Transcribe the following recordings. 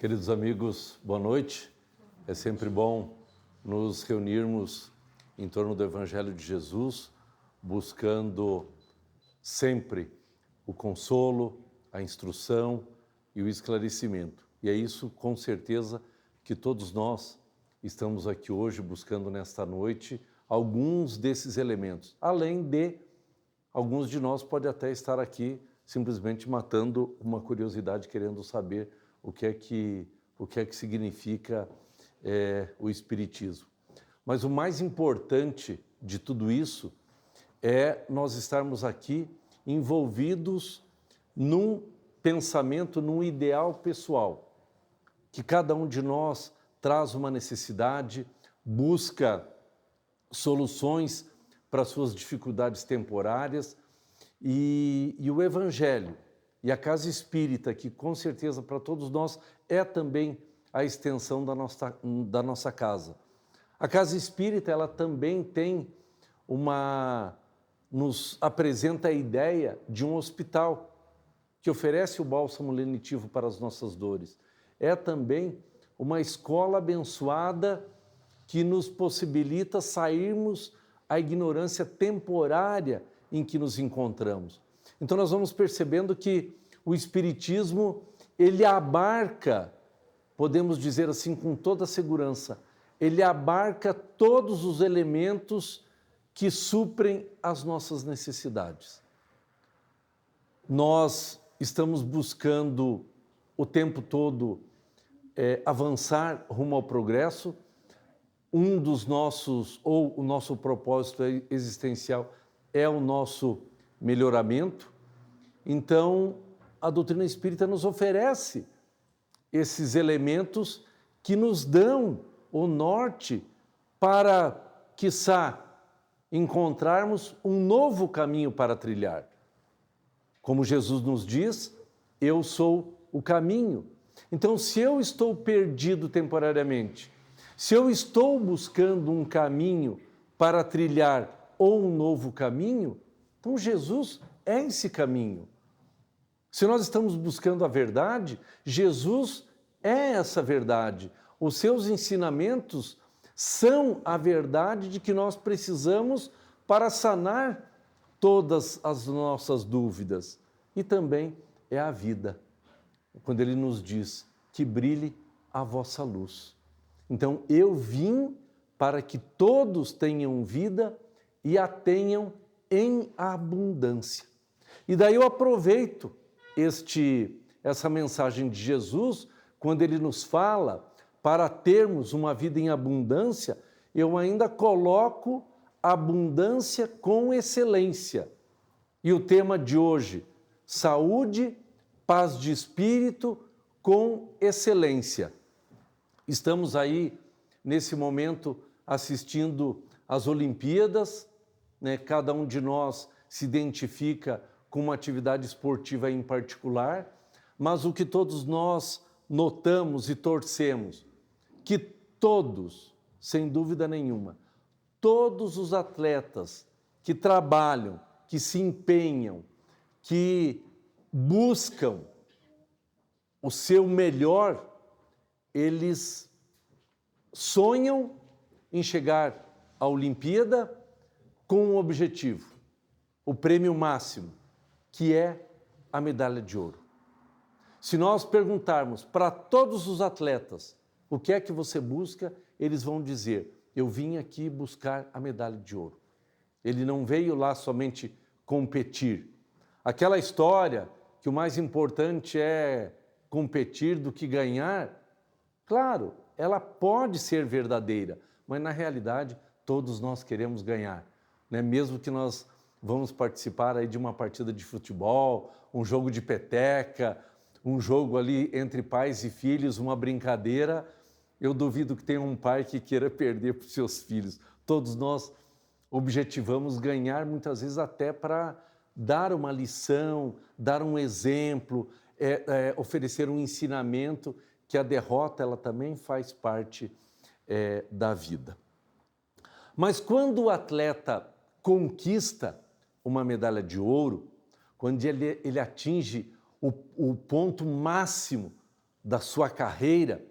Queridos amigos, boa noite. É sempre bom nos reunirmos em torno do Evangelho de Jesus, buscando sempre o consolo, a instrução e o esclarecimento. E é isso, com certeza, que todos nós estamos aqui hoje buscando nesta noite alguns desses elementos. Além de, alguns de nós podem até estar aqui simplesmente matando uma curiosidade, querendo saber o que é que significa o Espiritismo. Mas o mais importante de tudo isso é nós estarmos aqui envolvidos num pensamento, num ideal pessoal, que cada um de nós traz uma necessidade, busca soluções para suas dificuldades temporárias e o Evangelho e a casa espírita, que com certeza para todos nós é também a extensão da nossa casa. A casa espírita, ela também tem nos apresenta a ideia de um hospital que oferece o bálsamo lenitivo para as nossas dores. É também uma escola abençoada que nos possibilita sairmos da ignorância temporária em que nos encontramos. Então nós vamos percebendo que o Espiritismo, ele abarca, podemos dizer assim com toda segurança, ele abarca todos os elementos que suprem as nossas necessidades. Nós estamos buscando o tempo todo avançar rumo ao progresso. O nosso propósito existencial é o nosso melhoramento. Então, a doutrina espírita nos oferece esses elementos que nos dão o norte para, quiçá, encontrarmos um novo caminho para trilhar. Como Jesus nos diz, eu sou o caminho. Então, se eu estou perdido temporariamente, se eu estou buscando um caminho para trilhar ou um novo caminho, então Jesus é esse caminho. Se nós estamos buscando a verdade, Jesus é essa verdade. Os seus ensinamentos são a verdade de que nós precisamos para sanar todas as nossas dúvidas. E também é a vida, quando ele nos diz que brilhe a vossa luz. Então, eu vim para que todos tenham vida e a tenham em abundância. E daí eu aproveito essa mensagem de Jesus, quando ele nos fala para termos uma vida em abundância, eu ainda coloco abundância com excelência. E o tema de hoje, saúde, paz de espírito com excelência. Estamos aí, nesse momento, assistindo às Olimpíadas, né? Cada um de nós se identifica com uma atividade esportiva em particular, mas o que todos nós notamos e torcemos, que todos, sem dúvida nenhuma, todos os atletas que trabalham, que se empenham, que buscam o seu melhor, eles sonham em chegar à Olimpíada com um objetivo, o prêmio máximo, que é a medalha de ouro. Se nós perguntarmos para todos os atletas o que é que você busca, eles vão dizer, eu vim aqui buscar a medalha de ouro. Ele não veio lá somente competir. Aquela história que o mais importante é competir do que ganhar, claro, ela pode ser verdadeira, mas na realidade todos nós queremos ganhar, né? Mesmo que nós vamos participar aí de uma partida de futebol, um jogo de peteca, um jogo ali entre pais e filhos, uma brincadeira, eu duvido que tenha um pai que queira perder para os seus filhos. Todos nós objetivamos ganhar, muitas vezes até para dar uma lição, dar um exemplo, oferecer um ensinamento, que a derrota ela também faz parte da vida. Mas quando o atleta conquista uma medalha de ouro, quando ele atinge o ponto máximo da sua carreira,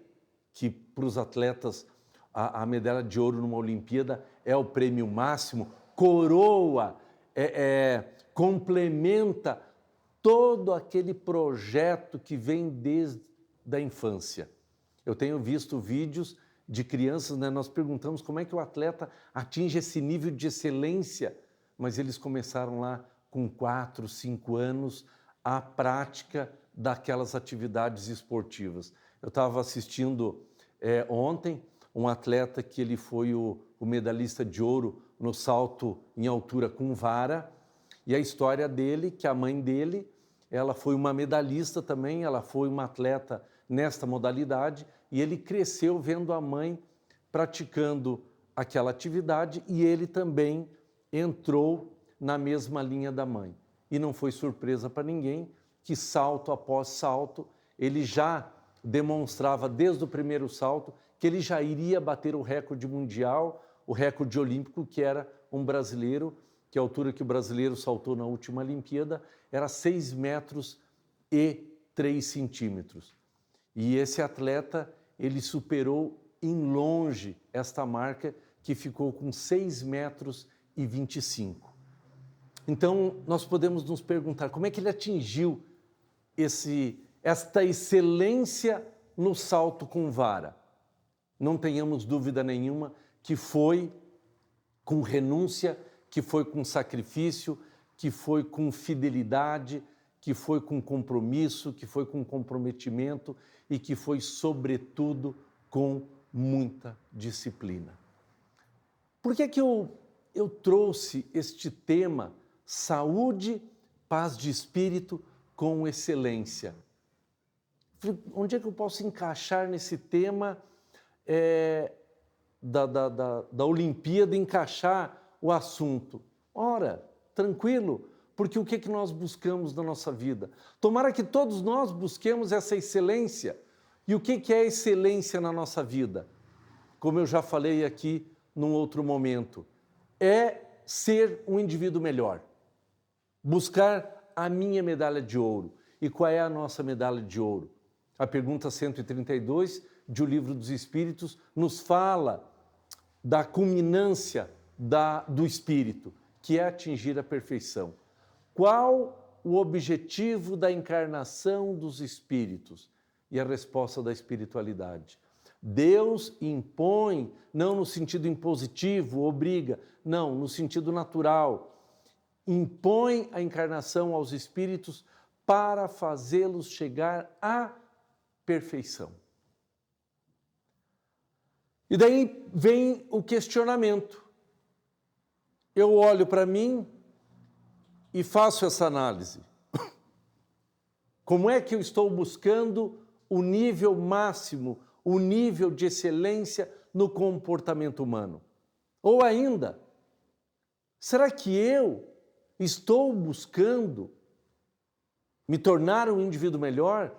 que para os atletas a medalha de ouro numa Olimpíada é o prêmio máximo, coroa, complementa todo aquele projeto que vem desde a infância. Eu tenho visto vídeos de crianças, né? Nós perguntamos como é que o atleta atinge esse nível de excelência, mas eles começaram lá com 4, 5 anos a prática daquelas atividades esportivas. Eu estava assistindo ontem um atleta que ele foi o medalhista de ouro no salto em altura com vara, e a história dele, que a mãe dele, ela foi uma medalhista também, ela foi uma atleta nesta modalidade, e ele cresceu vendo a mãe praticando aquela atividade, e ele também entrou na mesma linha da mãe. E não foi surpresa para ninguém que salto após salto, ele já demonstrava desde o primeiro salto que ele já iria bater o recorde mundial, o recorde olímpico, que era um brasileiro, que a altura que o brasileiro saltou na última Olimpíada era 6 metros e 3 centímetros. E esse atleta, ele superou em longe esta marca, que ficou com 6 metros e 25. Então, nós podemos nos perguntar como é que ele atingiu esta excelência no salto com vara. Não tenhamos dúvida nenhuma que foi com renúncia, que foi com sacrifício, que foi com fidelidade, que foi com compromisso, que foi com comprometimento e que foi, sobretudo, com muita disciplina. Por que eu trouxe este tema, saúde, paz de espírito com excelência? Onde é que eu posso encaixar nesse tema da Olimpíada, encaixar o assunto? Ora, tranquilo, porque o que é que nós buscamos na nossa vida? Tomara que todos nós busquemos essa excelência. E o que é excelência na nossa vida? Como eu já falei aqui num outro momento, é ser um indivíduo melhor. Buscar a minha medalha de ouro. E qual é a nossa medalha de ouro? A pergunta 132 de O Livro dos Espíritos nos fala da culminância do espírito, que é atingir a perfeição. Qual o objetivo da encarnação dos espíritos? E a resposta da espiritualidade. Deus impõe, não no sentido impositivo, obriga, não, no sentido natural. Impõe a encarnação aos espíritos para fazê-los chegar à perfeição. E daí vem o questionamento. Eu olho para mim e faço essa análise. Como é que eu estou buscando o nível máximo, o nível de excelência no comportamento humano? Ou ainda, será que eu estou buscando me tornar um indivíduo melhor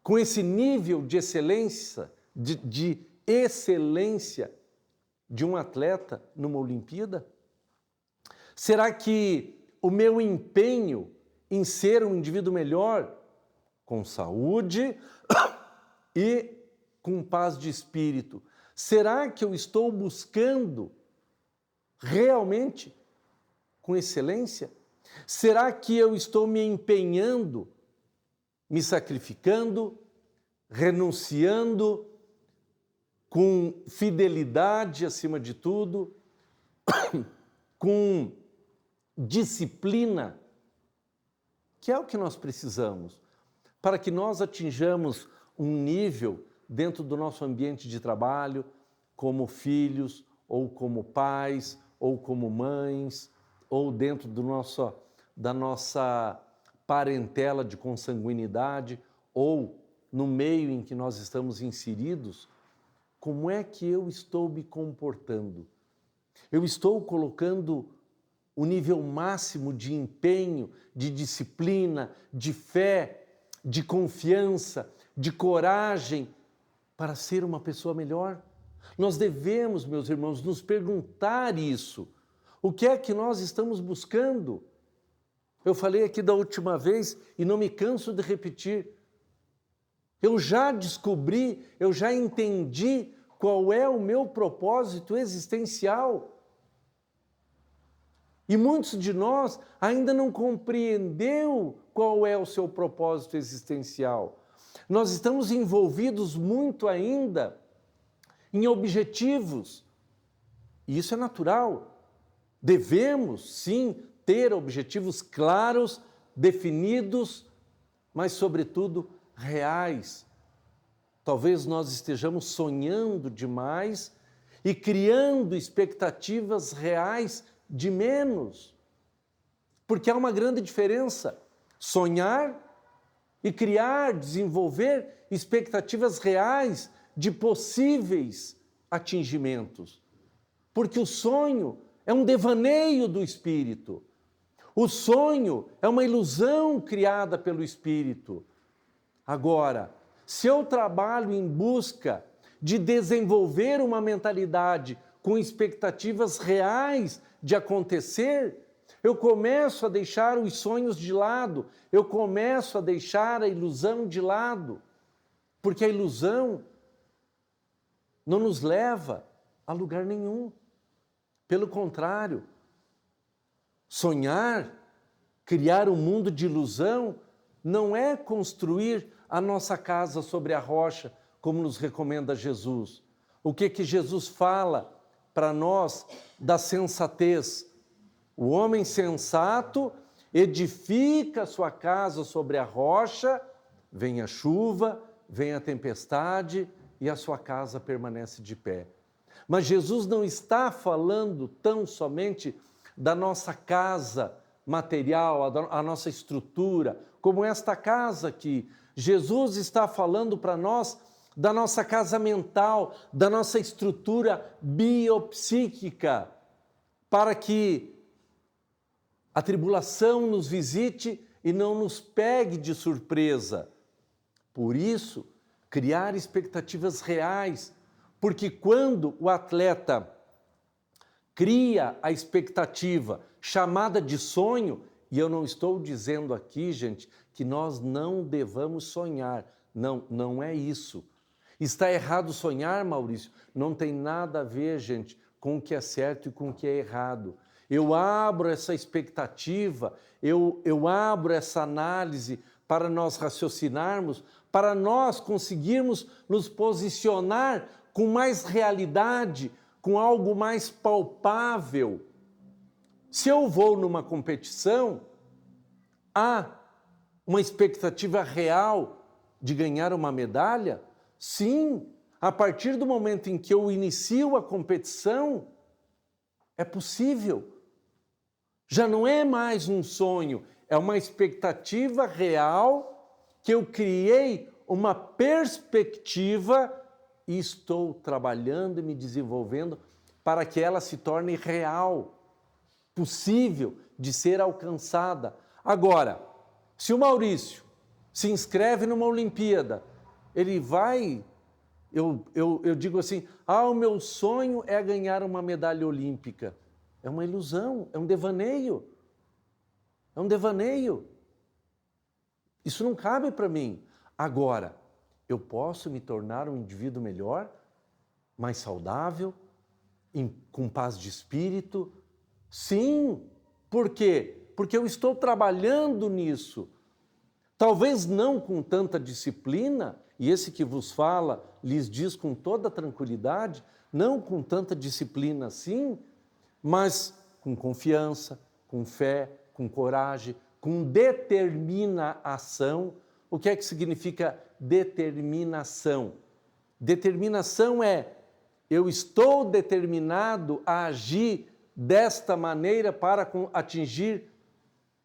com esse nível de excelência, de excelência de um atleta numa Olimpíada? Será que o meu empenho em ser um indivíduo melhor, com saúde e com paz de espírito, será que eu estou buscando realmente com excelência? Será que eu estou me empenhando, me sacrificando, renunciando, com fidelidade acima de tudo, com disciplina, que é o que nós precisamos, para que nós atinjamos um nível dentro do nosso ambiente de trabalho, como filhos, ou como pais, ou como mães, ou dentro da nossa parentela de consanguinidade, ou no meio em que nós estamos inseridos. Como é que eu estou me comportando? Eu estou colocando o nível máximo de empenho, de disciplina, de fé, de confiança, de coragem para ser uma pessoa melhor? Nós devemos, meus irmãos, nos perguntar isso. O que é que nós estamos buscando? Eu falei aqui da última vez e não me canso de repetir. Eu já descobri, eu já entendi qual é o meu propósito existencial. E muitos de nós ainda não compreendeu qual é o seu propósito existencial. Nós estamos envolvidos muito ainda em objetivos. E isso é natural. Devemos, sim, ter objetivos claros, definidos, mas, sobretudo, reais. Talvez nós estejamos sonhando demais e criando expectativas reais de menos. Porque há uma grande diferença. Sonhar e criar, desenvolver expectativas reais de possíveis atingimentos. Porque o sonho é um devaneio do espírito. O sonho é uma ilusão criada pelo espírito. Agora, se eu trabalho em busca de desenvolver uma mentalidade com expectativas reais de acontecer, eu começo a deixar os sonhos de lado, eu começo a deixar a ilusão de lado, porque a ilusão não nos leva a lugar nenhum. Pelo contrário, sonhar, criar um mundo de ilusão, não é construir a nossa casa sobre a rocha, como nos recomenda Jesus. O que Jesus fala para nós da sensatez? O homem sensato edifica a sua casa sobre a rocha, vem a chuva, vem a tempestade e a sua casa permanece de pé. Mas Jesus não está falando tão somente da nossa casa material, a nossa estrutura, como esta casa aqui. Jesus está falando para nós da nossa casa mental, da nossa estrutura biopsíquica, para que a tribulação nos visite e não nos pegue de surpresa. Por isso, criar expectativas reais, porque quando o atleta cria a expectativa chamada de sonho, e eu não estou dizendo aqui, gente, que nós não devamos sonhar. Não, não é isso. Está errado sonhar, Maurício? Não tem nada a ver, gente, com o que é certo e com o que é errado. Eu abro essa expectativa, eu abro essa análise para nós raciocinarmos, para nós conseguirmos nos posicionar com mais realidade, com algo mais palpável. Se eu vou numa competição, há uma expectativa real de ganhar uma medalha? Sim, a partir do momento em que eu inicio a competição, é possível. Já não é mais um sonho, é uma expectativa real que eu criei uma perspectiva e estou trabalhando e me desenvolvendo para que ela se torne real, possível de ser alcançada. Agora, se o Maurício se inscreve numa Olimpíada, ele vai, eu digo assim, o meu sonho é ganhar uma medalha olímpica. É uma ilusão, é um devaneio. É um devaneio. Isso não cabe para mim. Agora, eu posso me tornar um indivíduo melhor, mais saudável, com paz de espírito? Sim. Por quê? Porque eu estou trabalhando nisso. Talvez não com tanta disciplina, e esse que vos fala lhes diz com toda tranquilidade, não com tanta disciplina assim, mas com confiança, com fé, com coragem, com determinação. O que é que significa determinação? Determinação é, eu estou determinado a agir desta maneira para atingir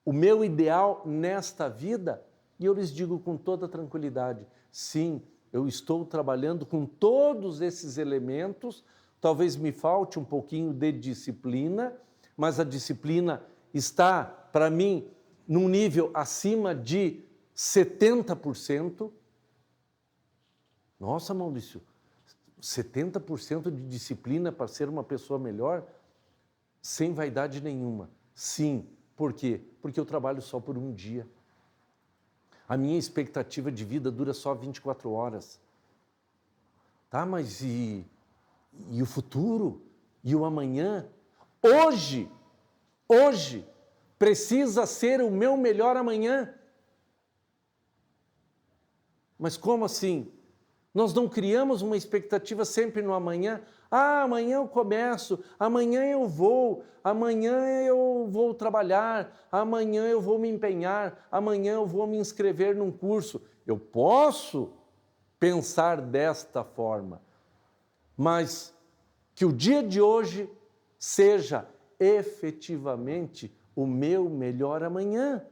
o meu ideal nesta vida? E eu lhes digo com toda tranquilidade, sim, eu estou trabalhando com todos esses elementos. Talvez me falte um pouquinho de disciplina, mas a disciplina está, para mim, num nível acima de 70%. Nossa, Maurício, 70% de disciplina para ser uma pessoa melhor? Sem vaidade nenhuma. Sim. Por quê? Porque eu trabalho só por um dia. A minha expectativa de vida dura só 24 horas. Tá, mas e o futuro? E o amanhã? Hoje precisa ser o meu melhor amanhã. Mas como assim? Nós não criamos uma expectativa sempre no amanhã. Ah, amanhã eu começo, amanhã eu vou trabalhar, amanhã eu vou me empenhar, amanhã eu vou me inscrever num curso. Eu posso pensar desta forma, mas que o dia de hoje seja efetivamente o meu melhor amanhã.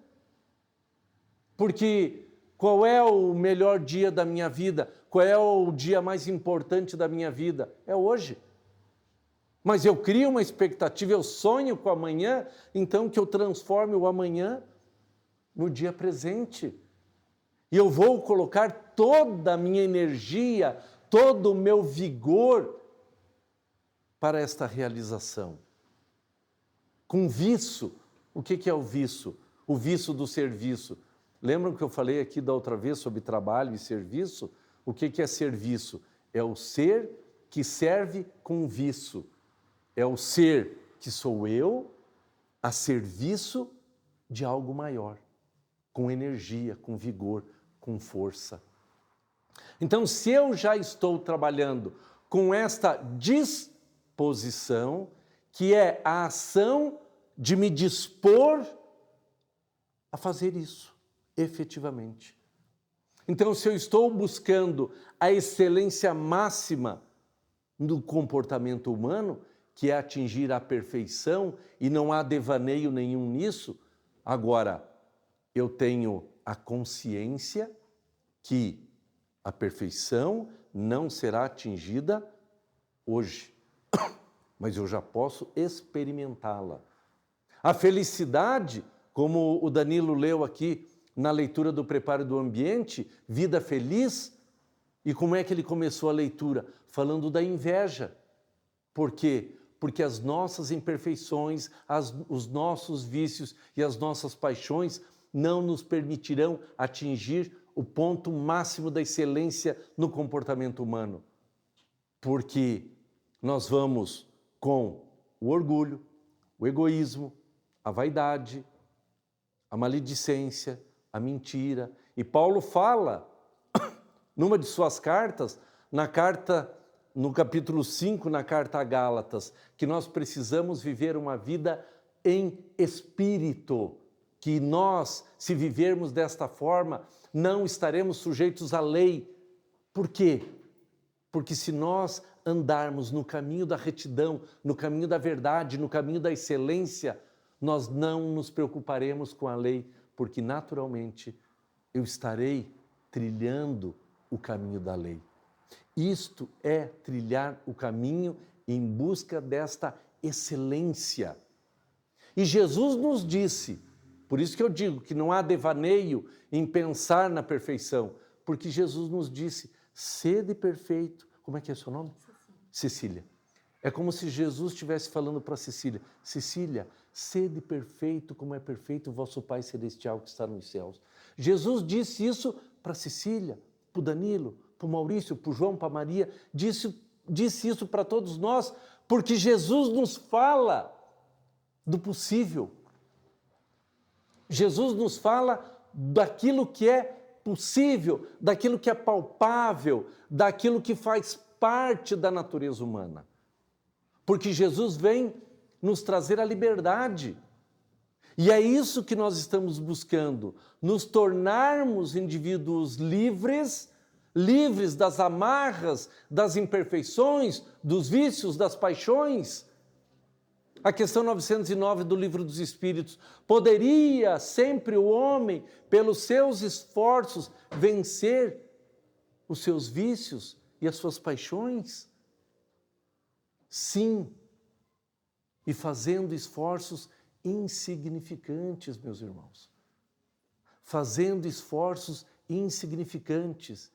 Porque qual é o melhor dia da minha vida? Qual é o dia mais importante da minha vida? É hoje. Mas eu crio uma expectativa, eu sonho com o amanhã, então que eu transforme o amanhã no dia presente. E eu vou colocar toda a minha energia, todo o meu vigor para esta realização. Com viço. O que é o viço? O viço do serviço. Lembram que eu falei aqui da outra vez sobre trabalho e serviço? O que é serviço? É o ser que serve com viço. É o ser que sou eu a serviço de algo maior, com energia, com vigor, com força. Então, se eu já estou trabalhando com esta disposição, que é a ação de me dispor a fazer isso, efetivamente. Então, se eu estou buscando a excelência máxima do comportamento humano, que é atingir a perfeição, e não há devaneio nenhum nisso, agora, eu tenho a consciência que a perfeição não será atingida hoje, mas eu já posso experimentá-la. A felicidade, como o Danilo leu aqui na leitura do Preparo do Ambiente, vida feliz, e como é que ele começou a leitura? Falando da inveja. Por quê? Porque as nossas imperfeições, os nossos vícios e as nossas paixões não nos permitirão atingir o ponto máximo da excelência no comportamento humano. Porque nós vamos com o orgulho, o egoísmo, a vaidade, a maledicência, a mentira. E Paulo fala, numa de suas cartas, no capítulo 5, na carta a Gálatas, que nós precisamos viver uma vida em espírito, que nós, se vivermos desta forma, não estaremos sujeitos à lei. Por quê? Porque se nós andarmos no caminho da retidão, no caminho da verdade, no caminho da excelência, nós não nos preocuparemos com a lei, porque naturalmente eu estarei trilhando o caminho da lei. Isto é trilhar o caminho em busca desta excelência. E Jesus nos disse, por isso que eu digo que não há devaneio em pensar na perfeição, porque Jesus nos disse, sede perfeito. Como é que é o seu nome? Cecília. É como se Jesus estivesse falando para Cecília, Cecília, sede perfeito como é perfeito o vosso Pai Celestial que está nos céus. Jesus disse isso para Cecília, para o Danilo, para o Maurício, para o João, para a Maria, disse isso para todos nós, porque Jesus nos fala do possível. Jesus nos fala daquilo que é possível, daquilo que é palpável, daquilo que faz parte da natureza humana. Porque Jesus vem nos trazer a liberdade. E é isso que nós estamos buscando, nos tornarmos indivíduos livres, livres das amarras, das imperfeições, dos vícios, das paixões. A questão 909 do Livro dos Espíritos, poderia sempre o homem, pelos seus esforços, vencer os seus vícios e as suas paixões? Sim, e fazendo esforços insignificantes, meus irmãos. Fazendo esforços insignificantes.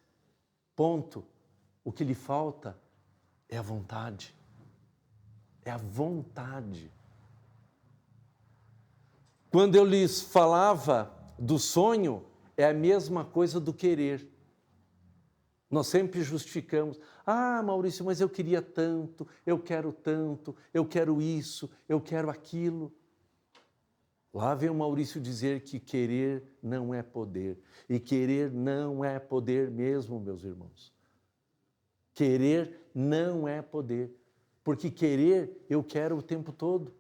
Ponto. O que lhe falta é a vontade. É a vontade. Quando eu lhes falava do sonho é a mesma coisa do querer. Nós sempre justificamos. Ah, Maurício, mas eu queria tanto, eu quero isso, eu quero aquilo. Lá vem o Maurício dizer que querer não é poder. E querer não é poder mesmo, meus irmãos. Querer não é poder. Porque querer eu quero o tempo todo.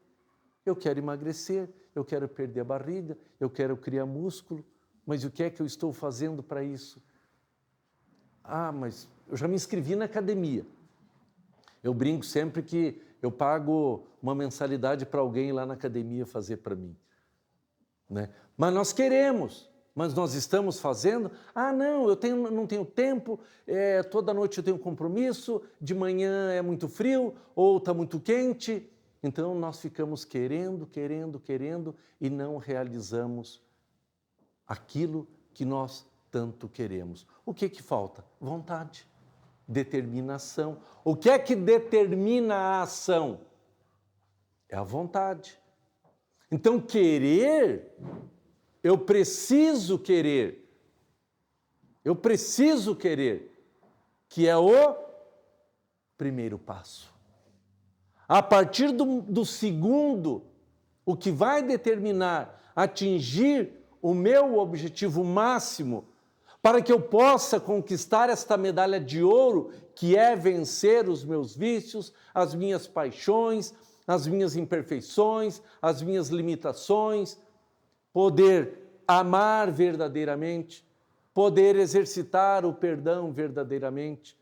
Eu quero emagrecer, eu quero perder a barriga, eu quero criar músculo. Mas o que é que eu estou fazendo para isso? Ah, mas eu já me inscrevi na academia. Eu brinco sempre que eu pago uma mensalidade para alguém lá na academia fazer para mim. Né? Mas nós queremos, mas nós estamos fazendo. Ah, não, não tenho tempo, toda noite eu tenho compromisso, de manhã é muito frio ou está muito quente. Então nós ficamos querendo e não realizamos aquilo que nós tanto queremos. O que falta? Vontade, determinação. O que é que determina a ação? É a vontade. Então, querer, eu preciso querer, que é o primeiro passo. A partir do segundo, o que vai determinar atingir o meu objetivo máximo, para que eu possa conquistar esta medalha de ouro, que é vencer os meus vícios, as minhas paixões, as minhas imperfeições, as minhas limitações, poder amar verdadeiramente, poder exercitar o perdão verdadeiramente,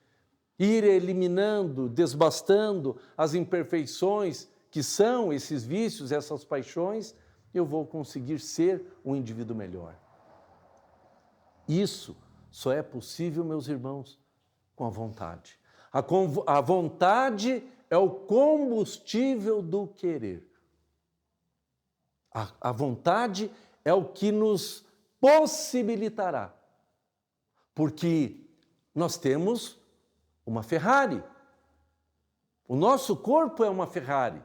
ir eliminando, desbastando as imperfeições que são esses vícios, essas paixões, eu vou conseguir ser um indivíduo melhor. Isso só é possível, meus irmãos, com a vontade. A vontade é o combustível do querer. A vontade é o que nos possibilitará. Porque nós temos uma Ferrari. O nosso corpo é uma Ferrari.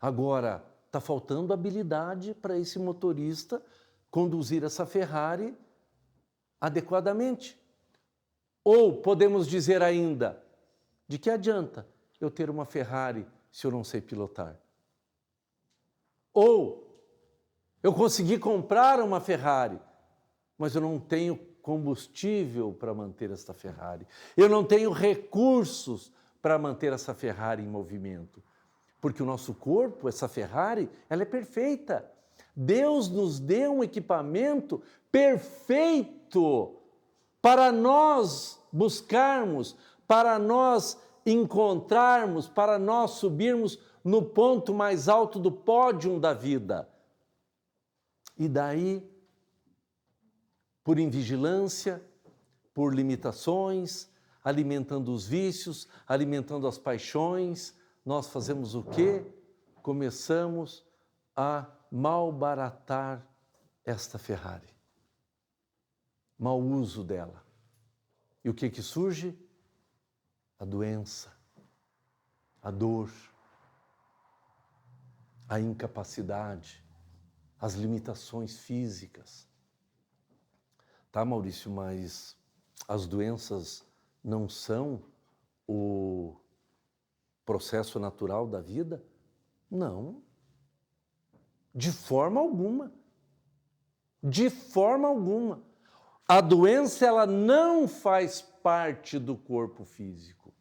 Agora, está faltando habilidade para esse motorista conduzir essa Ferrari adequadamente. Ou podemos dizer ainda, de que adianta eu ter uma Ferrari se eu não sei pilotar? Ou eu consegui comprar uma Ferrari, mas eu não tenho combustível para manter esta Ferrari. Eu não tenho recursos para manter essa Ferrari em movimento. Porque o nosso corpo, essa Ferrari, ela é perfeita. Deus nos deu um equipamento perfeito para nós buscarmos, para nós encontrarmos, para nós subirmos no ponto mais alto do pódio da vida. E daí, por invigilância, por limitações, alimentando os vícios, alimentando as paixões, nós fazemos o quê? Começamos a malbaratar esta Ferrari. Mau uso dela. E o que surge? A doença, a dor, a incapacidade, as limitações físicas. Tá, Maurício, mas as doenças não são o processo natural da vida? Não. De forma alguma. De forma alguma. A doença, ela não faz parte do corpo físico.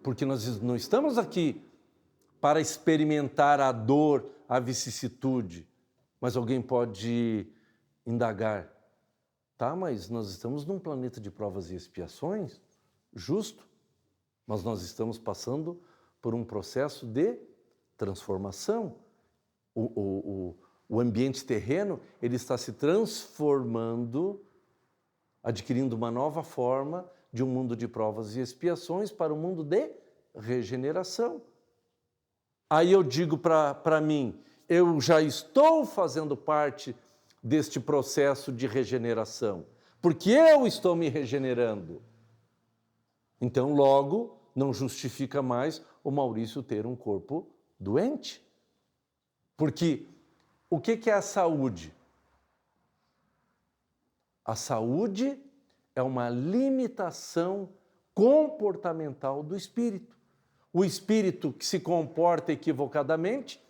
Porque nós não estamos aqui para experimentar a dor, a vicissitude. Mas alguém pode indagar, tá, mas nós estamos num planeta de provas e expiações, justo, mas nós estamos passando por um processo de transformação. O ambiente terreno, ele está se transformando, adquirindo uma nova forma de um mundo de provas e expiações para um mundo de regeneração. Aí eu digo para mim, eu já estou fazendo parte deste processo de regeneração, porque eu estou me regenerando. Então, logo, não justifica mais o Maurício ter um corpo doente. Porque o que é a saúde? A saúde é uma limitação comportamental do espírito. O espírito que se comporta equivocadamente,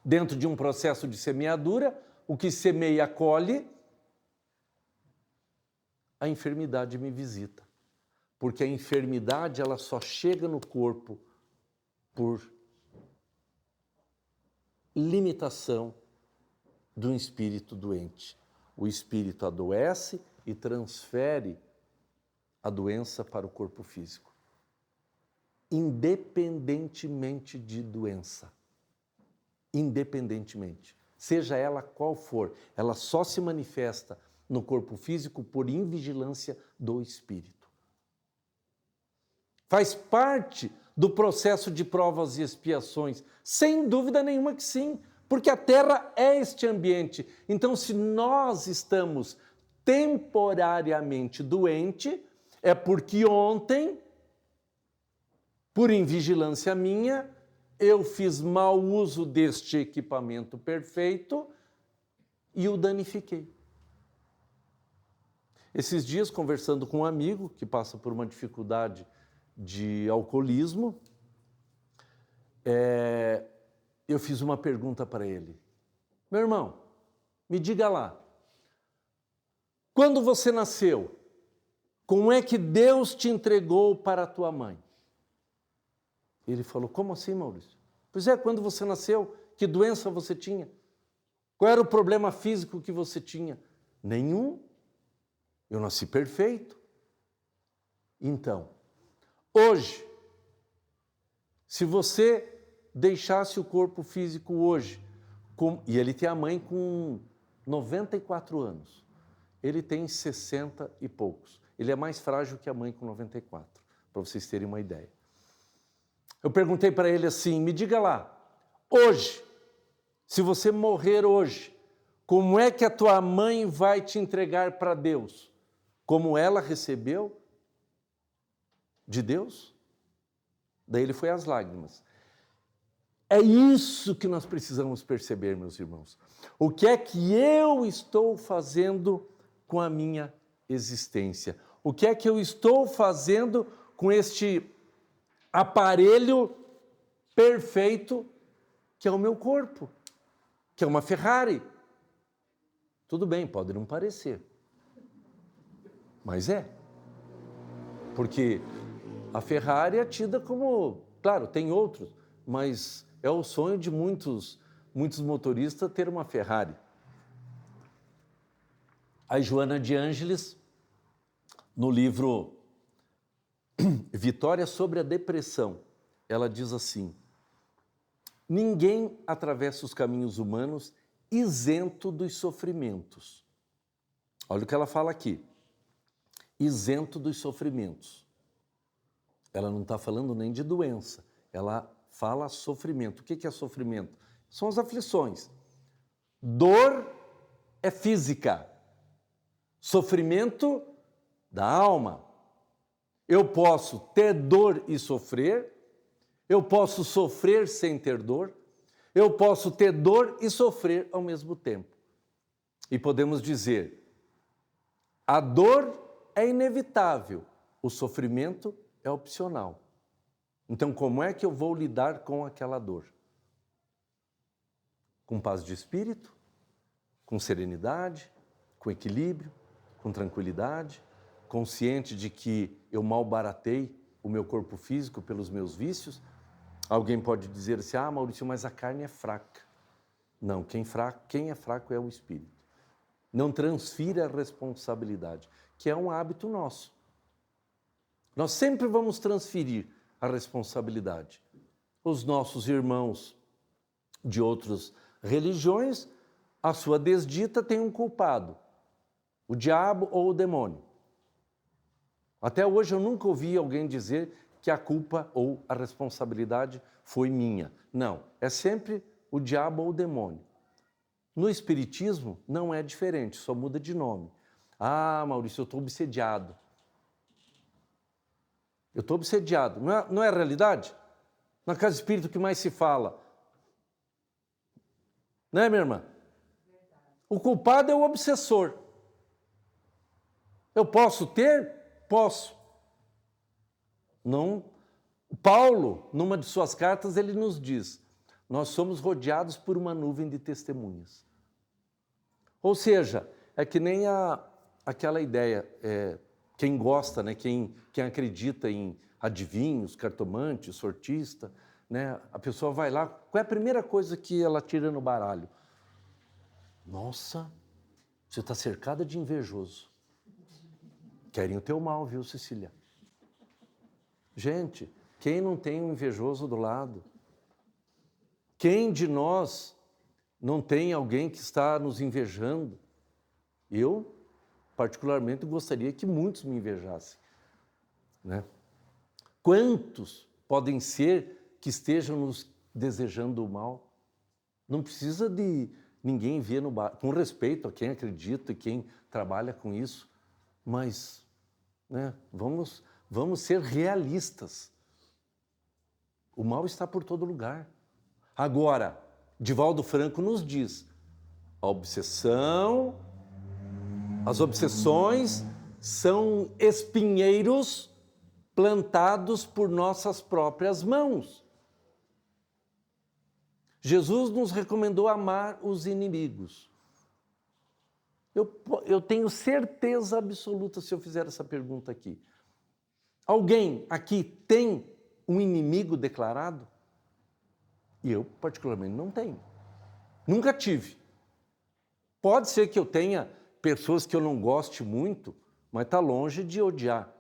dentro de um processo de semeadura, o que semeia colhe, a enfermidade me visita. Porque a enfermidade ela só chega no corpo por limitação do espírito doente. O espírito adoece e transfere a doença para o corpo físico. Independentemente de doença. Independentemente. Seja ela qual for, ela só se manifesta no corpo físico por invigilância do espírito. Faz parte do processo de provas e expiações, sem dúvida nenhuma que sim, porque a Terra é este ambiente. Então, se nós estamos temporariamente doentes, é porque ontem, por invigilância minha, eu fiz mau uso deste equipamento perfeito e o danifiquei. Esses dias, conversando com um amigo que passa por uma dificuldade de alcoolismo, eu fiz uma pergunta para ele. Meu irmão, me diga lá, quando você nasceu, como é que Deus te entregou para a tua mãe? Ele falou, como assim, Maurício? Pois é, quando você nasceu, que doença você tinha? Qual era o problema físico que você tinha? Nenhum. Eu nasci perfeito. Então, hoje, se você deixasse o corpo físico hoje, e ele tem a mãe com 94 anos, ele tem 60 e poucos. Ele é mais frágil que a mãe com 94, para vocês terem uma ideia. Eu perguntei para ele assim, me diga lá, hoje, se você morrer hoje, como é que a tua mãe vai te entregar para Deus? Como ela recebeu de Deus? Daí ele foi às lágrimas. É isso que nós precisamos perceber, meus irmãos. O que é que eu estou fazendo com a minha existência? O que é que eu estou fazendo com este aparelho perfeito que é o meu corpo, que é uma Ferrari? Tudo bem, pode não parecer, mas é. Porque a Ferrari é tida como, claro, tem outros, mas é o sonho de muitos motoristas ter uma Ferrari. A Joana de Ângeles, no livro Vitória sobre a Depressão, ela diz assim, ninguém atravessa os caminhos humanos isento dos sofrimentos. Olha o que ela fala aqui, isento dos sofrimentos. Ela não está falando nem de doença, ela fala sofrimento. O que é sofrimento? São as aflições. Dor é física, sofrimento da alma. Eu posso ter dor e sofrer, eu posso sofrer sem ter dor, eu posso ter dor e sofrer ao mesmo tempo. E podemos dizer, a dor é inevitável, o sofrimento é opcional. Então, como é que eu vou lidar com aquela dor? Com paz de espírito, com serenidade, com equilíbrio, com tranquilidade, consciente de que eu malbaratei o meu corpo físico pelos meus vícios. Alguém pode dizer assim, Maurício, mas a carne é fraca. Não, quem é fraco é o espírito. Não transfira a responsabilidade, que é um hábito nosso. Nós sempre vamos transferir a responsabilidade. Os nossos irmãos de outras religiões, a sua desdita tem um culpado, o diabo ou o demônio. Até hoje eu nunca ouvi alguém dizer que a culpa ou a responsabilidade foi minha. Não, é sempre o diabo ou o demônio. No Espiritismo não é diferente, só muda de nome. Maurício, eu estou obsediado. Eu estou obsediado. Não é a realidade? Na casa espírita o que mais se fala? Né, minha irmã? O culpado é o obsessor. Eu posso ter? Posso. Não. Paulo, numa de suas cartas, ele nos diz: nós somos rodeados por uma nuvem de testemunhas. Ou seja, é que nem aquela ideia, quem gosta, né, quem acredita em adivinhos, cartomante, sortista, né, a pessoa vai lá, qual é a primeira coisa que ela tira no baralho? Nossa, você está cercada de invejoso. Querem o teu mal, viu, Cecília? Gente, quem não tem um invejoso do lado? Quem de nós não tem alguém que está nos invejando? Eu, particularmente, gostaria que muitos me invejassem, né? Quantos podem ser que estejam nos desejando o mal? Não precisa de ninguém ver no bar, com respeito a quem acredita e quem trabalha com isso, mas, né, vamos ser realistas. O mal está por todo lugar. Agora, Divaldo Franco nos diz: as obsessões são espinheiros plantados por nossas próprias mãos. Jesus nos recomendou amar os inimigos. Eu tenho certeza absoluta, se eu fizer essa pergunta aqui: alguém aqui tem um inimigo declarado? E eu, particularmente, não tenho. Nunca tive. Pode ser que eu tenha pessoas que eu não goste muito, mas está longe de odiar,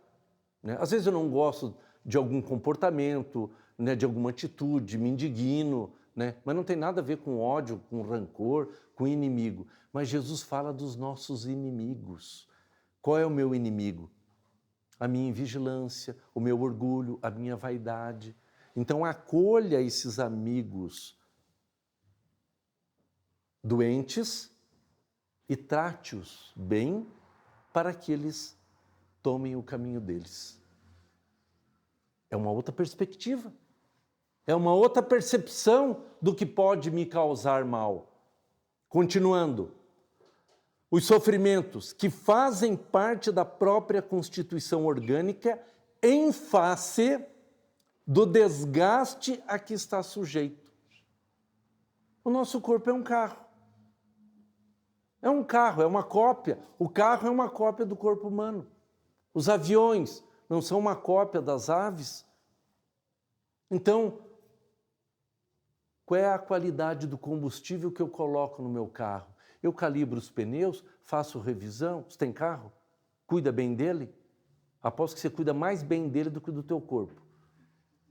né? Às vezes eu não gosto de algum comportamento, né, de alguma atitude, me indigno, né? Mas não tem nada a ver com ódio, com rancor, com inimigo. Mas Jesus fala dos nossos inimigos. Qual é o meu inimigo? A minha invigilância, o meu orgulho, a minha vaidade. Então acolha esses amigos doentes e trate-os bem para que eles tomem o caminho deles. É uma outra perspectiva. É uma outra percepção do que pode me causar mal. Continuando, os sofrimentos que fazem parte da própria constituição orgânica em face do desgaste a que está sujeito. O nosso corpo é um carro. É um carro, é uma cópia. O carro é uma cópia do corpo humano. Os aviões não são uma cópia das aves. Então, qual é a qualidade do combustível que eu coloco no meu carro? Eu calibro os pneus, faço revisão. Você tem carro? Cuida bem dele? Aposto que você cuida mais bem dele do que do teu corpo.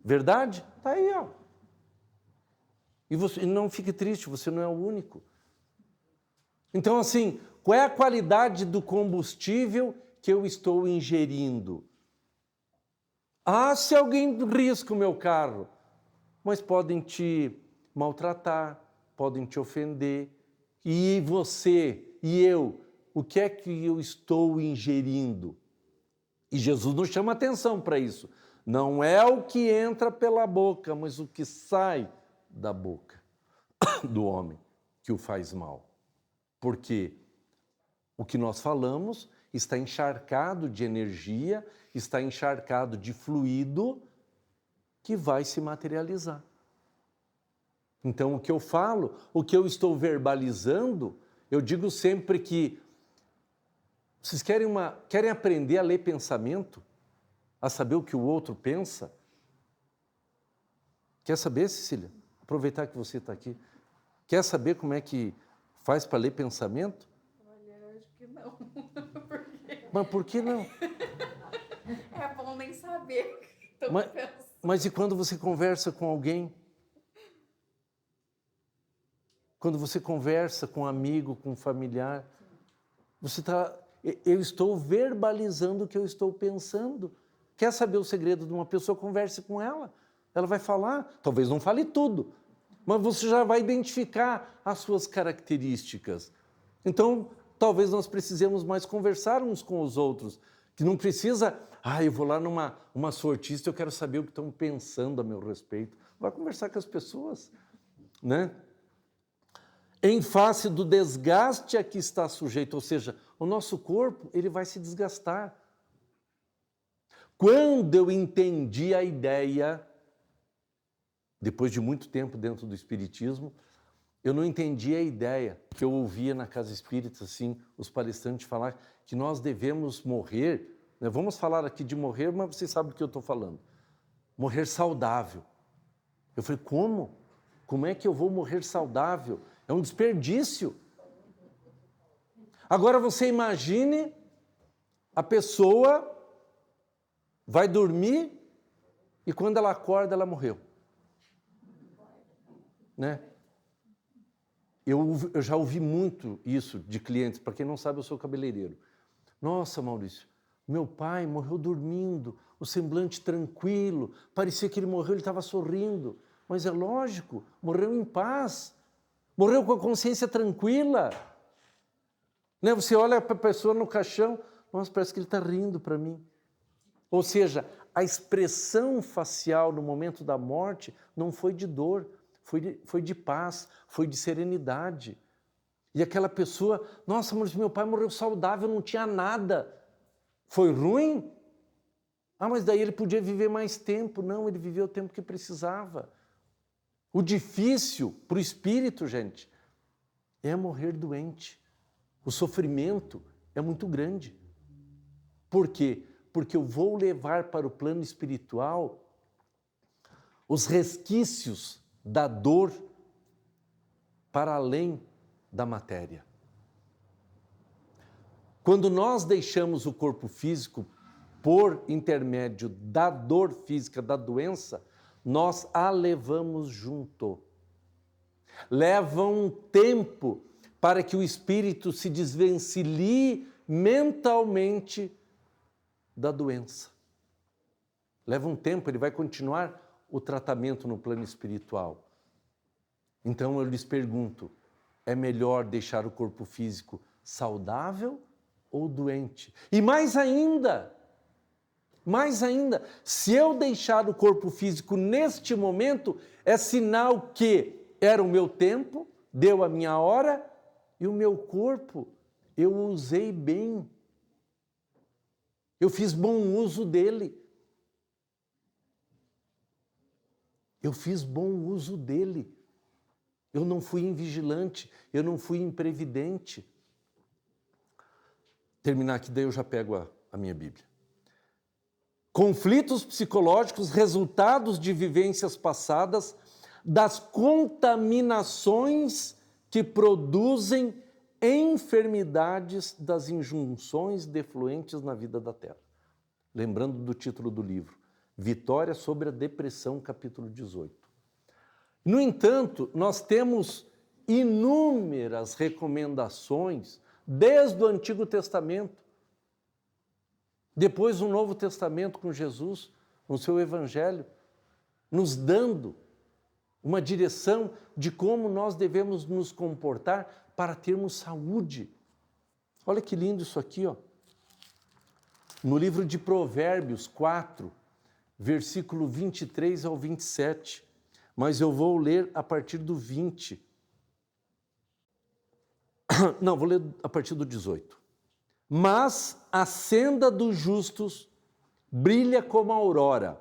Verdade? Está aí, ó. E não fique triste, você não é o único. Então, assim, qual é a qualidade do combustível que eu estou ingerindo? Ah, se alguém risca o meu carro, mas podem te maltratar, podem te ofender. E você e eu, o que é que eu estou ingerindo? E Jesus nos chama atenção para isso. Não é o que entra pela boca, mas o que sai da boca do homem que o faz mal. Porque o que nós falamos está encharcado de energia, está encharcado de fluido que vai se materializar. Então, o que eu falo, o que eu estou verbalizando, eu digo sempre que vocês querem aprender a ler pensamento, a saber o que o outro pensa? Quer saber, Cecília? Aproveitar que você está aqui. Quer saber como é que faz para ler pensamento? Olha, eu acho que não. Mas por que não? É bom nem saber o que estão pensando. Mas e quando você conversa com alguém? Quando você conversa com um amigo, com um familiar, eu estou verbalizando o que eu estou pensando. Quer saber o segredo de uma pessoa? Converse com ela. Ela vai falar, talvez não fale tudo, mas você já vai identificar as suas características. Então, talvez nós precisemos mais conversar uns com os outros, que não precisa, eu vou lá numa sortista, eu quero saber o que estão pensando a meu respeito. Vai conversar com as pessoas, né? em face do desgaste a que está sujeito, ou seja, o nosso corpo ele vai se desgastar. Quando eu entendi a ideia, depois de muito tempo dentro do Espiritismo, eu não entendia a ideia que eu ouvia na casa espírita, assim, os palestrantes falar que nós devemos morrer, né? Vamos falar aqui de morrer, mas vocês sabem do que eu estou falando. Morrer saudável. Eu falei, como? Como é que eu vou morrer saudável? É um desperdício. Agora você imagine a pessoa vai dormir e quando ela acorda, ela morreu. Né? Eu já ouvi muito isso de clientes. Para quem não sabe, eu sou cabeleireiro. Nossa, Maurício, meu pai morreu dormindo, o semblante tranquilo, parecia que ele morreu, ele estava sorrindo. Mas é lógico, morreu em paz, morreu com a consciência tranquila. Né? Você olha para a pessoa no caixão, nossa, parece que ele está rindo para mim. Ou seja, a expressão facial no momento da morte não foi de dor, foi de paz, foi de serenidade. E aquela pessoa, nossa, mas meu pai morreu saudável, não tinha nada. Foi ruim? Ah, mas daí ele podia viver mais tempo. Não, ele viveu o tempo que precisava. O difícil para o espírito, gente, é morrer doente. O sofrimento é muito grande. Por quê? Porque eu vou levar para o plano espiritual os resquícios da dor para além da matéria. Quando nós deixamos o corpo físico por intermédio da dor física, da doença, nós a levamos junto. Leva um tempo para que o espírito se desvencilhe mentalmente da doença. Leva um tempo, ele vai continuar o tratamento no plano espiritual. Então eu lhes pergunto, é melhor deixar o corpo físico saudável ou doente? E mais ainda, se eu deixar o corpo físico neste momento, é sinal que era o meu tempo, deu a minha hora, e o meu corpo eu usei bem. Eu fiz bom uso dele. Eu fiz bom uso dele. Eu não fui invigilante, eu não fui imprevidente. Terminar aqui, daí eu já pego a minha Bíblia. Conflitos psicológicos, resultados de vivências passadas, das contaminações que produzem enfermidades das injunções defluentes na vida da Terra. Lembrando do título do livro, Vitória sobre a Depressão, capítulo 18. No entanto, nós temos inúmeras recomendações desde o Antigo Testamento, depois o Novo Testamento com Jesus, no seu Evangelho, nos dando uma direção de como nós devemos nos comportar para termos saúde. Olha que lindo isso aqui, ó. No livro de Provérbios 4, versículo 23 ao 27, mas eu vou ler a partir do 20. Não, vou ler a partir do 18. Mas a senda dos justos brilha como a aurora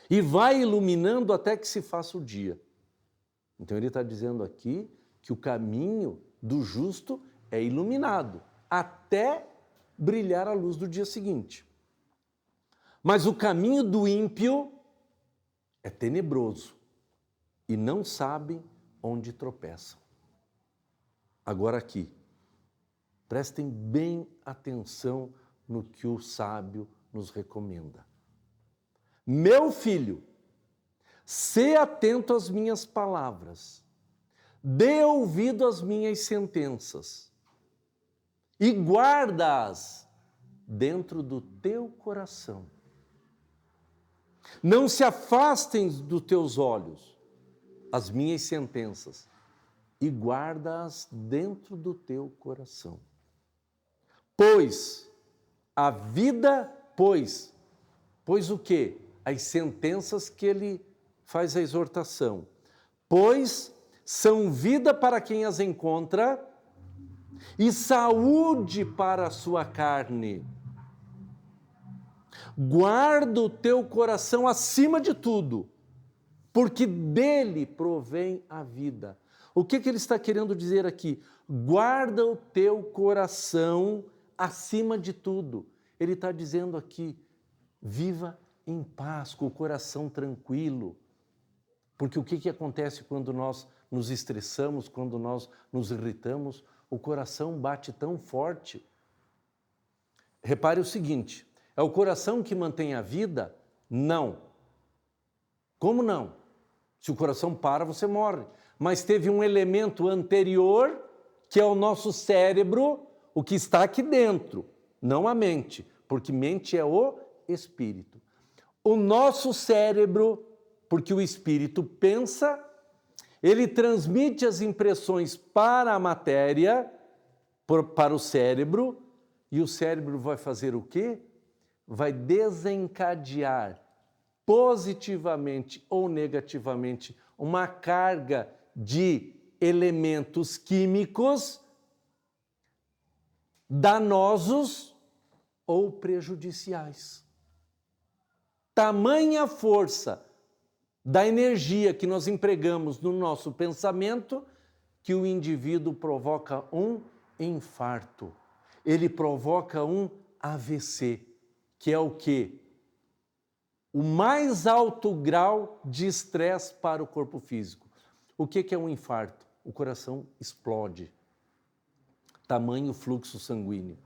e vai iluminando até que se faça o dia. Então ele está dizendo aqui que o caminho do justo é iluminado até brilhar a luz do dia seguinte. Mas o caminho do ímpio é tenebroso e não sabem onde tropeçam. Agora aqui, prestem bem atenção no que o sábio nos recomenda. Meu filho, sê atento às minhas palavras, dê ouvido às minhas sentenças e guarda-as dentro do teu coração. Não se afastem dos teus olhos as minhas sentenças e guarda-as dentro do teu coração. Pois a vida, pois o quê? As sentenças que ele faz a exortação. Pois são vida para quem as encontra e saúde para a sua carne. Guarda o teu coração acima de tudo, porque dele provém a vida. O que ele está querendo dizer aqui? Guarda o teu coração acima de tudo. Ele está dizendo aqui, viva em paz, com o coração tranquilo. Porque o que acontece quando nós nos estressamos, quando nós nos irritamos? O coração bate tão forte. Repare o seguinte, é o coração que mantém a vida? Não. Como não? Se o coração para, você morre. Mas teve um elemento anterior, que é o nosso cérebro, o que está aqui dentro, não a mente, porque mente é o espírito. O nosso cérebro, porque o espírito pensa, ele transmite as impressões para a matéria, para o cérebro, e o cérebro vai fazer o quê? Vai desencadear positivamente ou negativamente uma carga de elementos químicos danosos ou prejudiciais. Tamanha força da energia que nós empregamos no nosso pensamento que o indivíduo provoca um infarto. Ele provoca um AVC, que é o quê? O mais alto grau de estresse para o corpo físico. O que é um infarto? O coração explode. Tamanho fluxo sanguíneo.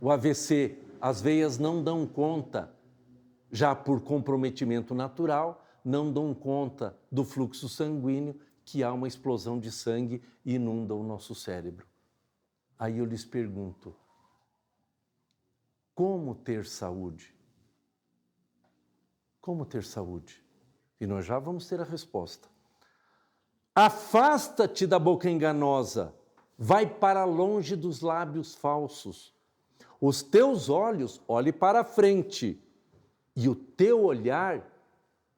O AVC, as veias não dão conta, já por comprometimento natural, não dão conta do fluxo sanguíneo, que há uma explosão de sangue e inunda o nosso cérebro. Aí eu lhes pergunto, como ter saúde? Como ter saúde? E nós já vamos ter a resposta. Afasta-te da boca enganosa, vai para longe dos lábios falsos. Os teus olhos, olhe para a frente, e o teu olhar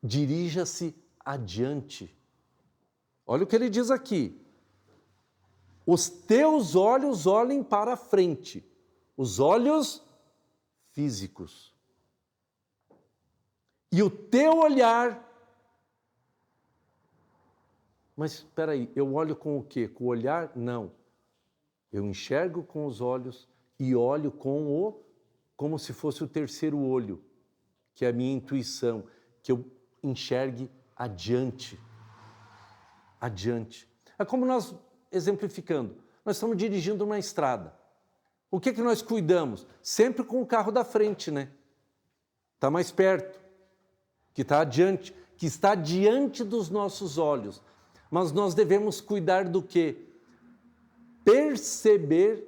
dirija-se adiante. Olha o que ele diz aqui. Os teus olhos olhem para a frente, os olhos físicos. E o teu olhar... Mas espera aí, eu olho com o quê? Com o olhar? Não. Eu enxergo com os olhos e olho como se fosse o terceiro olho, que é a minha intuição, que eu enxergue adiante. Adiante. É como nós, exemplificando, nós estamos dirigindo uma estrada. O que nós cuidamos? Sempre com o carro da frente, né? Está mais perto, que está adiante, que está diante dos nossos olhos. Mas nós devemos cuidar do quê? Perceber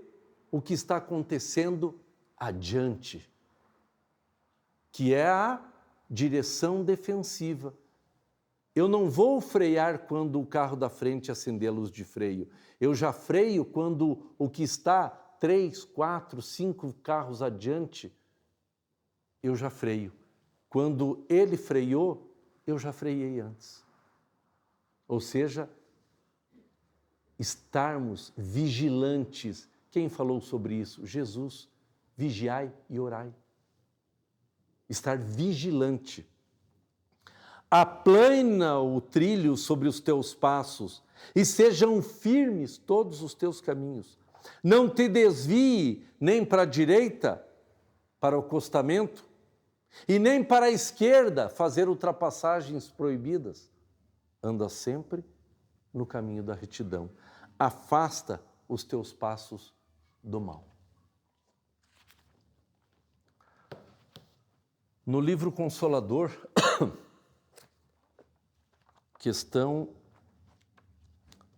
o que está acontecendo adiante, que é a direção defensiva. Eu não vou frear quando o carro da frente acender a luz de freio. Eu já freio quando o que está 3, 4, 5 carros adiante, eu já freio. Quando ele freou, eu já freiei antes. Ou seja, estarmos vigilantes. Quem falou sobre isso? Jesus. Vigiai e orai. Estar vigilante. Aplana o trilho sobre os teus passos e sejam firmes todos os teus caminhos. Não te desvie nem para a direita, para o acostamento, e nem para a esquerda fazer ultrapassagens proibidas. Anda sempre no caminho da retidão. Afasta os teus passos do mal. No livro Consolador, questão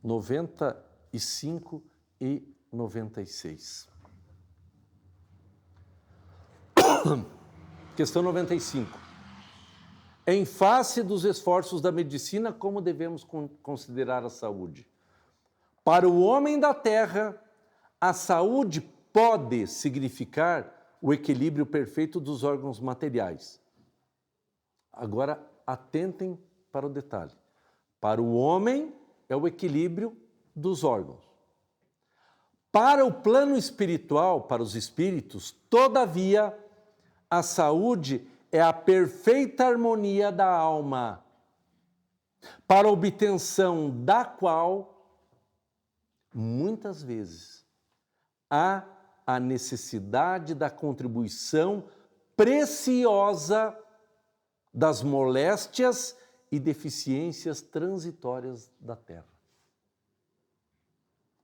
95 e 96. Questão 95. Em face dos esforços da medicina, como devemos considerar a saúde? Para o homem da terra, a saúde pode significar o equilíbrio perfeito dos órgãos materiais. Agora, atentem para o detalhe. Para o homem é o equilíbrio dos órgãos. Para o plano espiritual, para os espíritos, todavia, a saúde é a perfeita harmonia da alma, para a obtenção da qual, muitas vezes, há a necessidade da contribuição preciosa das moléstias e deficiências transitórias da terra.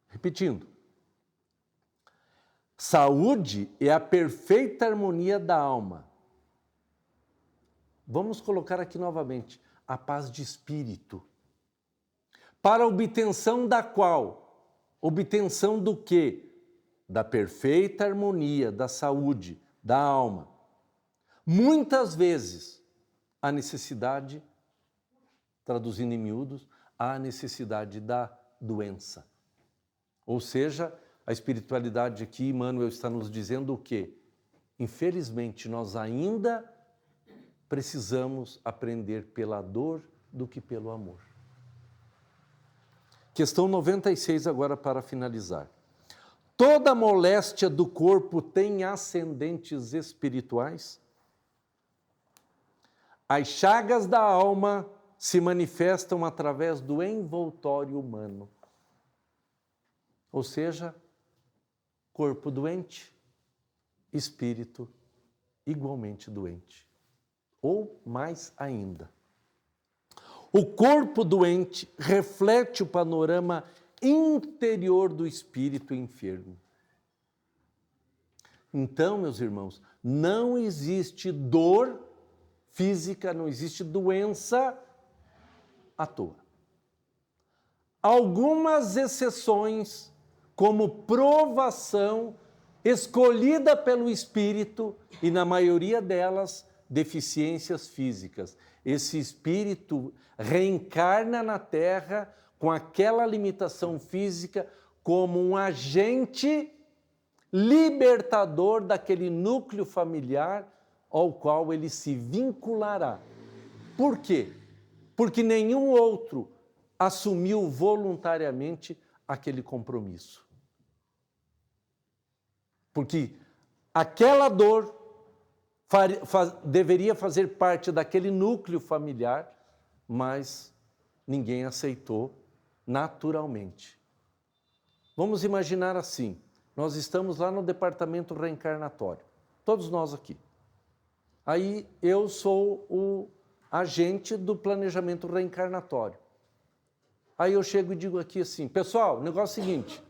Repetindo, saúde é a perfeita harmonia da alma. Vamos colocar aqui novamente, a paz de espírito, para a obtenção da qual? Obtenção do quê? Da perfeita harmonia, da saúde, da alma. Muitas vezes, a necessidade, traduzindo em miúdos, a necessidade da doença. Ou seja, a espiritualidade aqui, Emmanuel está nos dizendo o quê? Infelizmente, nós ainda precisamos aprender pela dor do que pelo amor. Questão 96 agora para finalizar. Toda moléstia do corpo tem ascendentes espirituais? As chagas da alma se manifestam através do envoltório humano. Ou seja, corpo doente, espírito igualmente doente. Ou mais ainda. O corpo doente reflete o panorama interior do espírito enfermo. Então, meus irmãos, não existe dor física, não existe doença à toa. Algumas exceções, como provação escolhida pelo espírito, e na maioria delas, deficiências físicas. Esse espírito reencarna na Terra com aquela limitação física como um agente libertador daquele núcleo familiar ao qual ele se vinculará. Por quê? Porque nenhum outro assumiu voluntariamente aquele compromisso. Porque aquela dor deveria fazer parte daquele núcleo familiar, mas ninguém aceitou naturalmente. Vamos imaginar assim, nós estamos lá no departamento reencarnatório, todos nós aqui. Aí eu sou o agente do planejamento reencarnatório. Aí eu chego e digo aqui assim, pessoal, o negócio é o seguinte,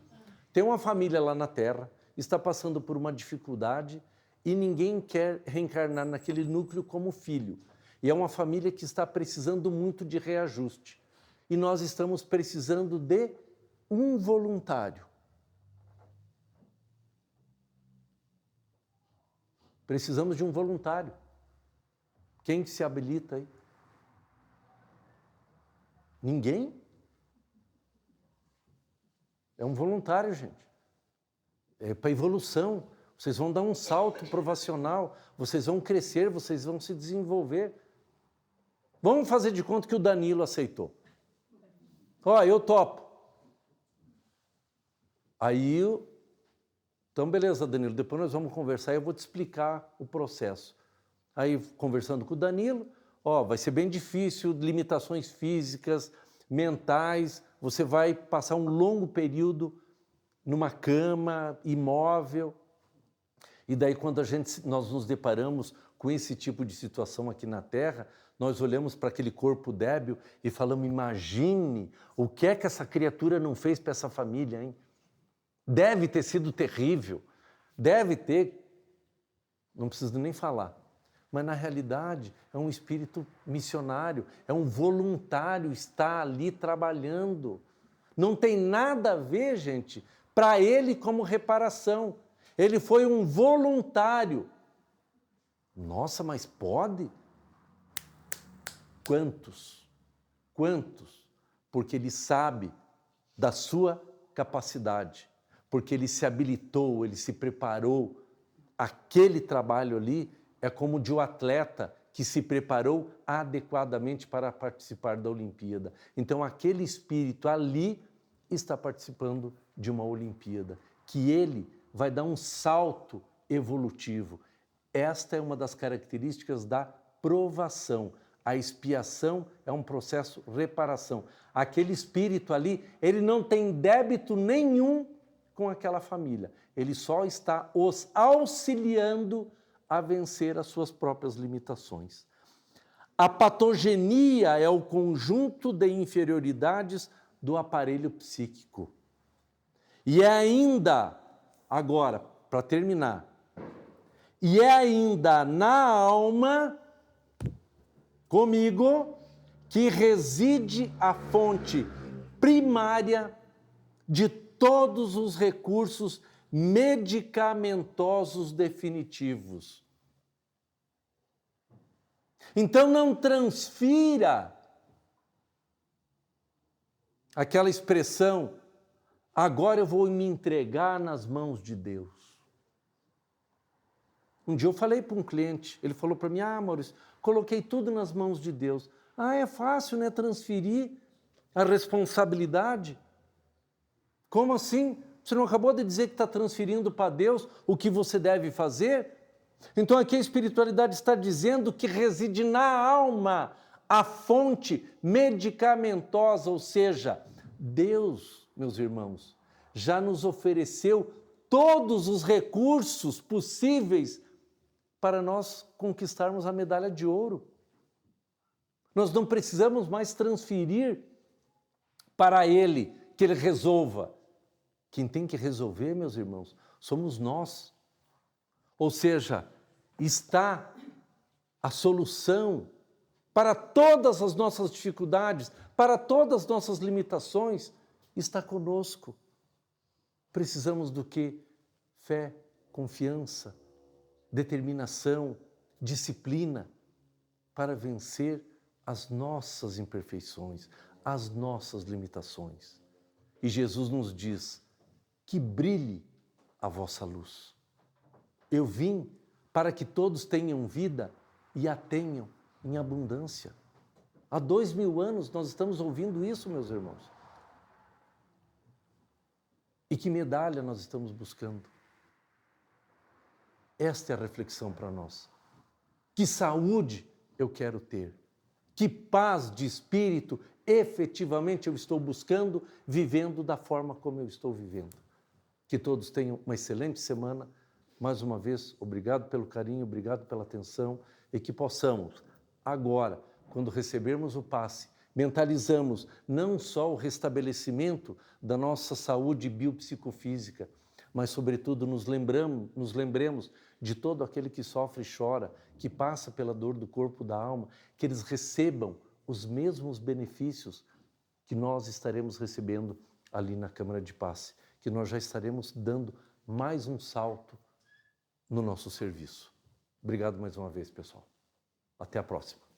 tem uma família lá na Terra, está passando por uma dificuldade e ninguém quer reencarnar naquele núcleo como filho. E é uma família que está precisando muito de reajuste. E nós estamos precisando de um voluntário. Precisamos de um voluntário. Quem se habilita aí? Ninguém? É um voluntário, gente. É para evolução. Vocês vão dar um salto provacional, vocês vão crescer, vocês vão se desenvolver. Vamos fazer de conta que o Danilo aceitou. Ó, eu topo. Aí, então beleza, Danilo, depois nós vamos conversar e eu vou te explicar o processo. Aí, conversando com o Danilo, ó, vai ser bem difícil, limitações físicas, mentais, você vai passar um longo período numa cama, imóvel. E daí, quando nós nos deparamos com esse tipo de situação aqui na Terra, nós olhamos para aquele corpo débil e falamos, imagine o que é que essa criatura não fez para essa família, hein? Deve ter sido terrível, deve ter, não preciso nem falar. Mas, na realidade, é um espírito missionário, é um voluntário, está ali trabalhando. Não tem nada a ver, gente, para ele como reparação. Ele foi um voluntário. Nossa, mas pode? Quantos? Quantos? Porque ele sabe da sua capacidade, porque ele se habilitou, ele se preparou. Aquele trabalho ali é como de um atleta que se preparou adequadamente para participar da Olimpíada. Então, aquele espírito ali está participando de uma Olimpíada, que ele vai dar um salto evolutivo. Esta é uma das características da provação. A expiação é um processo de reparação. Aquele espírito ali, ele não tem débito nenhum com aquela família. Ele só está os auxiliando a vencer as suas próprias limitações. A patogenia é o conjunto de inferioridades do aparelho psíquico. E é ainda, agora, para terminar, e é ainda na alma, comigo, que reside a fonte primária de todos os recursos medicamentosos definitivos. Então não transfira aquela expressão, agora eu vou me entregar nas mãos de Deus. Um dia eu falei para um cliente, ele falou para mim, Maurício, coloquei tudo nas mãos de Deus. É fácil, né, transferir a responsabilidade? Como assim? Você não acabou de dizer que está transferindo para Deus o que você deve fazer? Então aqui a espiritualidade está dizendo que reside na alma a fonte medicamentosa, ou seja, Deus, meus irmãos, já nos ofereceu todos os recursos possíveis para nós conquistarmos a medalha de ouro. Nós não precisamos mais transferir para Ele, que Ele resolva. Quem tem que resolver, meus irmãos, somos nós. Ou seja, está a solução para todas as nossas dificuldades, para todas as nossas limitações, está conosco. Precisamos do quê? Fé, confiança, determinação, disciplina, para vencer as nossas imperfeições, as nossas limitações. E Jesus nos diz que brilhe a vossa luz. Eu vim para que todos tenham vida e a tenham em abundância. Há 2000 anos nós estamos ouvindo isso, meus irmãos. E que medalha nós estamos buscando? Esta é a reflexão para nós. Que saúde eu quero ter? Que paz de espírito efetivamente eu estou buscando, vivendo da forma como eu estou vivendo? Que todos tenham uma excelente semana. Mais uma vez, obrigado pelo carinho, obrigado pela atenção e que possamos, agora, quando recebermos o passe, mentalizamos não só o restabelecimento da nossa saúde biopsicofísica, mas, sobretudo, nos lembremos de todo aquele que sofre e chora, que passa pela dor do corpo e da alma, que eles recebam os mesmos benefícios que nós estaremos recebendo ali na Câmara de Passe, que nós já estaremos dando mais um salto no nosso serviço. Obrigado mais uma vez, pessoal. Até a próxima.